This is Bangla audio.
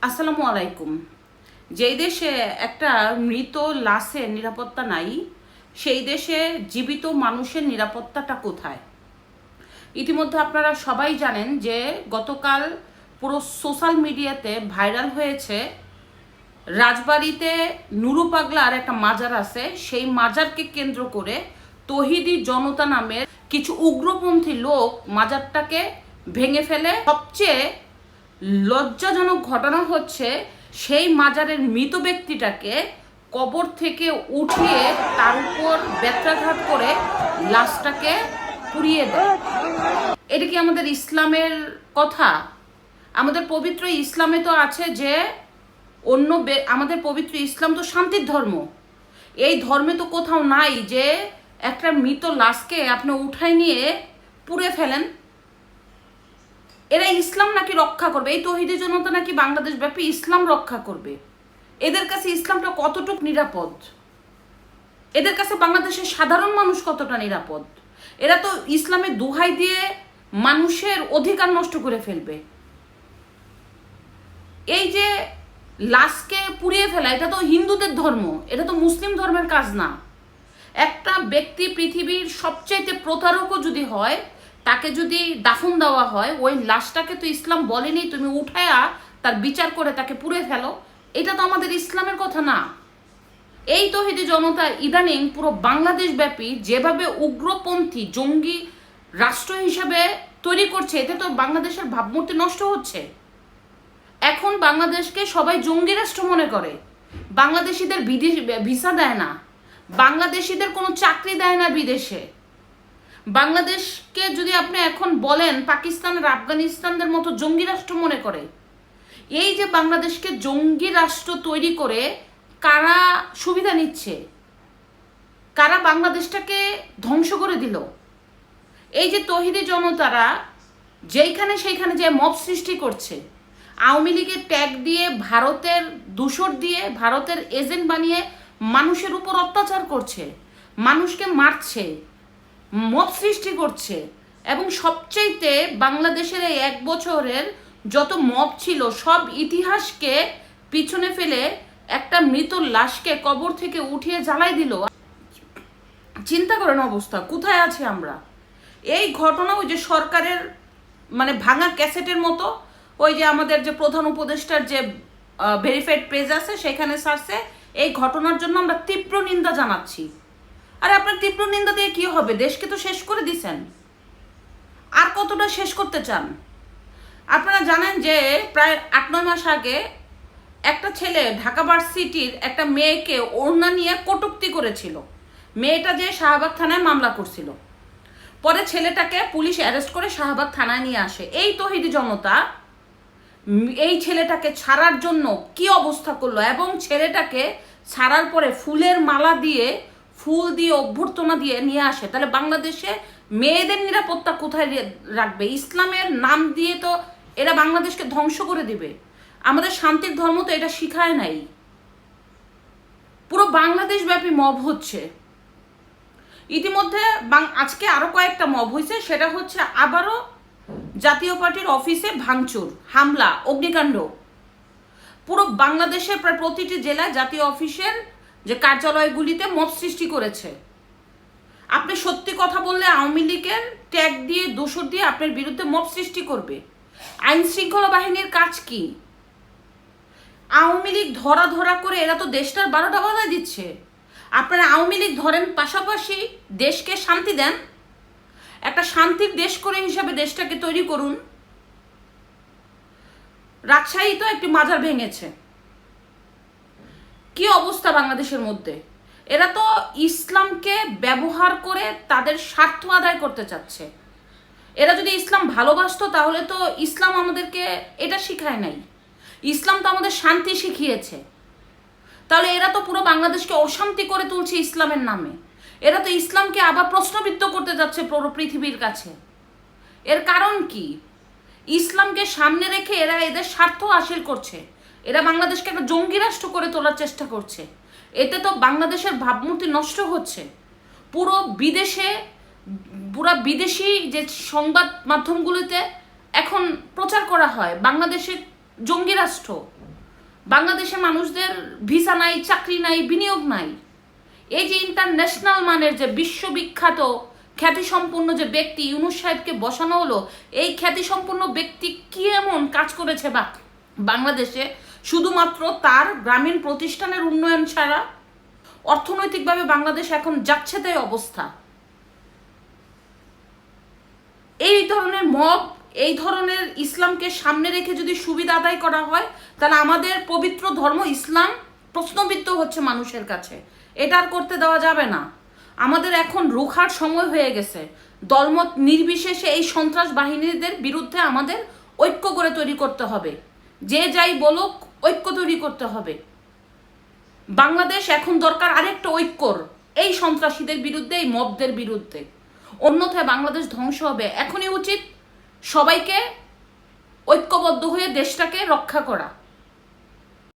আসসালামু আলাইকুম। যেই দেশে একটা মৃত লাশের নিরাপত্তা নাই, সেই দেশে জীবিত মানুষের নিরাপত্তাটা কোথায়? ইতিমধ্যে আপনারা সবাই জানেন যে গতকাল পুরো সোশ্যাল মিডিয়াতে ভাইরাল হয়েছে, রাজবাড়িতে নুরু পাগলার একটা মাজার আছে, সেই মাজারকে কেন্দ্র করে তৌহিদি জনতা নামের কিছু উগ্রপন্থী লোক মাজারটাকে ভেঙে ফেলে। সবচেয়ে লজ্জাজনক ঘটনা হচ্ছে, সেই মাজারের মৃত ব্যক্তিটাকে কবর থেকে উঠিয়ে তার উপর বেত্রাঘাত করে লাশটাকে পুড়িয়ে দেয়। এটা কি আমাদের ইসলামের কথা? আমাদের পবিত্র ইসলামে তো আছে যে আমাদের পবিত্র ইসলাম তো শান্তির ধর্ম। এই ধর্মে তো কোথাও নাই যে একটা মৃত লাশকে আপনি উঠাই নিয়ে পুড়ে ফেলেন। এরা ইসলাম নাকি রক্ষা করবে? এই তৌহিদি জনতা নাকি বাংলাদেশ ব্যাপী ইসলাম রক্ষা করবে? এদের কাছে ইসলামটা কতটুকু নিরাপদ? এদের কাছে বাংলাদেশের সাধারণ মানুষ কতটা নিরাপদ? এরা তো ইসলামের দোহাই দিয়ে মানুষের অধিকার নষ্ট করে ফেলবে। এই যে লাশকে পুড়িয়ে ফেলা, এটা তো হিন্দুদের ধর্ম, এটা তো মুসলিম ধর্মের কাজ না। একটা ব্যক্তি পৃথিবীর সবচাইতে প্রতারকও যদি হয়, তাকে যদি দাফন দেওয়া হয়, ওই লাশটাকে তো ইসলাম বলেনি তুমি উঠায়া তার বিচার করে তাকে পুড়ে ফেলো। এটা তো আমাদের ইসলামের কথা না। এই তৌহিদি জনতা ইদানিং পুরো বাংলাদেশ ব্যাপী যেভাবে উগ্রপন্থী জঙ্গি রাষ্ট্র হিসেবে তৈরি করছে, এতে তো বাংলাদেশের ভাবমূর্তি নষ্ট হচ্ছে। এখন বাংলাদেশকে সবাই জঙ্গি রাষ্ট্র মনে করে। বাংলাদেশিদের ভিসা দেয় না, বাংলাদেশিদের কোনো চাকরি দেয় না বিদেশে। বাংলাদেশকে যদি আপনি এখন বলেন পাকিস্তান আর আফগানিস্তানদের মতো জঙ্গি রাষ্ট্র মনে করে। এই যে বাংলাদেশকে জঙ্গি রাষ্ট্র তৈরি করে কারা সুবিধা নিচ্ছে, কারা বাংলাদেশটাকে ধ্বংস করে দিল? এই যে তৌহিদি জনতারা যেইখানে সেইখানে যে মব সৃষ্টি করছে, আওয়ামী লীগের ট্যাগ দিয়ে, ভারতের দূষর দিয়ে, ভারতের এজেন্ট বানিয়ে মানুষের উপর অত্যাচার করছে, মানুষকে মারছে, মব সৃষ্টি করছে। এবং সবচাইতে বাংলাদেশের এই 1 বছরের যত মব ছিল সব ইতিহাসকে পিছনে ফেলে একটা মৃত লাশকে কবর থেকে উঠিয়ে জ্বালাই দিল। চিন্তা করেন অবস্থা কোথায় আছে আমরা। এই ঘটনা ওই যে সরকারের ভাঙা ক্যাসেটের মতো, ওই যে আমাদের যে প্রধান উপদেষ্টার যে ভেরিফাইড পেজ আছে সেখানে সারছে। এই ঘটনার জন্য আমরা তীব্র নিন্দা জানাচ্ছি। আরে আপনার তীব্র নিন্দা দিয়ে কি হবে? দেশকে তো শেষ করে দিছেন, আর কতটা শেষ করতে চান? আপনারা জানেন যে প্রায় 8-9 মাস আগে একটা ছেলে ঢাকা ভার্সিটির একটা মেয়েকে ওড়না নিয়ে কটূক্তি করেছিল। মেয়েটা যে শাহবাগ থানায় মামলা করছিল, পরে ছেলেটাকে পুলিশ অ্যারেস্ট করে শাহবাগ থানায় নিয়ে আসে। এই তৌহিদি জনতা এই ছেলেটাকে ছাড়ার জন্য কি অবস্থা করলো, এবং ছেলেটাকে ছাড়ার পরে ফুলের মালা দিয়ে, ফুল দিয়ে, অভ্যর্থনা দিয়ে নিয়ে আসে। তাহলে বাংলাদেশে মেয়েদের নিরাপত্তা কোথায় রাখবে? ইসলামের নাম দিয়ে তো এরা বাংলাদেশকে ধ্বংস করে দিবে। আমাদের শান্তির ধর্ম তো এটা শিখায় নাই। পুরো বাংলাদেশ ব্যাপী মব হচ্ছে। ইতিমধ্যে আজকে আরো কয়েকটা মব হয়েছে, সেটা হচ্ছে আবারও জাতীয় পার্টির অফিসে ভাঙচুর, হামলা, অগ্নিকাণ্ড। পুরো বাংলাদেশের প্রায় প্রতিটি জেলায় জাতীয় অফিসের যে কার্যালয়গুলিতে মব সৃষ্টি করেছে। আপনি সত্যি কথা বললে আওয়ামী লীগের ট্যাগ দিয়ে, দোষর দিয়ে আপনার বিরুদ্ধে মব সৃষ্টি করবে। আইন শৃঙ্খলা বাহিনীর কাজ কি? আওয়ামী লীগ ধরা ধরা করে এরা তো দেশটার 12টা বাজায় দিচ্ছে। আপনারা আওয়ামী লীগ ধরেন, পাশাপাশি দেশকে শান্তি দেন, একটা শান্তির দেশ করে হিসাবে দেশটাকে তৈরি করুন। রাজশাহী তো একটি মাজার ভেঙেছে। কি অবস্থা বাংলাদেশের মধ্যে? এরা তো ইসলামকে ব্যবহার করে তাদের স্বার্থ আদায় করতে চাচ্ছে। এরা যদি ইসলাম ভালোবাসতো তাহলে তো ইসলাম আমাদেরকে এটা শিখায় নাই। ইসলাম তো আমাদের শান্তি শিখিয়েছে। তাহলে এরা তো পুরো বাংলাদেশকে অশান্তি করে তুলছে ইসলামের নামে। এরা তো ইসলামকে আবার প্রশ্নবিদ্ধ করতে যাচ্ছে পুরো পৃথিবীর কাছে। এর কারণ কি? ইসলামকে সামনে রেখে এরা এদের স্বার্থ হাসিল করছে। এরা বাংলাদেশকে একটা জঙ্গি রাষ্ট্র করে তোলার চেষ্টা করছে। এতে তো বাংলাদেশের ভাবমূর্তি নষ্ট হচ্ছে। পুরো বিদেশি যে সংবাদ মাধ্যমগুলোতে এখন প্রচার করা হয় বাংলাদেশে জঙ্গি রাষ্ট্র। বাংলাদেশে মানুষদের ভিসা নাই, চাকরি নাই, বিনিয়োগ নাই। এই যে ইন্টারন্যাশনাল মানের যে বিশ্ববিখ্যাত খ্যাতিসম্পন্ন যে ব্যক্তি ইউনূস সাহেবকে বসানো হলো, এই খ্যাতিসম্পন্ন ব্যক্তি কি এমন কাজ করেছে বাংলাদেশে শুধুমাত্র তার গ্রামীণ প্রতিষ্ঠানের উন্নয়ন ছাড়া? অর্থনৈতিকভাবে বাংলাদেশ এখন যাচ্ছে তাই অবস্থা। এই ধরনের মব, এই ধরনের ইসলামকে সামনে রেখে যদি সুবিধা আদায় করা হয়, তাহলে আমাদের পবিত্র ধর্ম ইসলাম প্রশ্নবিদ্ধ হচ্ছে মানুষের কাছে। এটা আর করতে দেওয়া যাবে না। আমাদের এখন রুখার সময় হয়ে গেছে। দলমত নির্বিশেষে এই সন্ত্রাস বাহিনীদের বিরুদ্ধে আমাদের ঐক্য করে তৈরি করতে হবে। যে যাই বলুক, ঐক্য তৈরি করতে হবে। বাংলাদেশ এখন দরকার আরেকটা ঐক্যর, এই সন্ত্রাসীদের বিরুদ্ধে, এই মবদের বিরুদ্ধে। অন্যথায় বাংলাদেশ ধ্বংস হবে। এখনই উচিত সবাইকে ঐক্যবদ্ধ হয়ে দেশটাকে রক্ষা করা।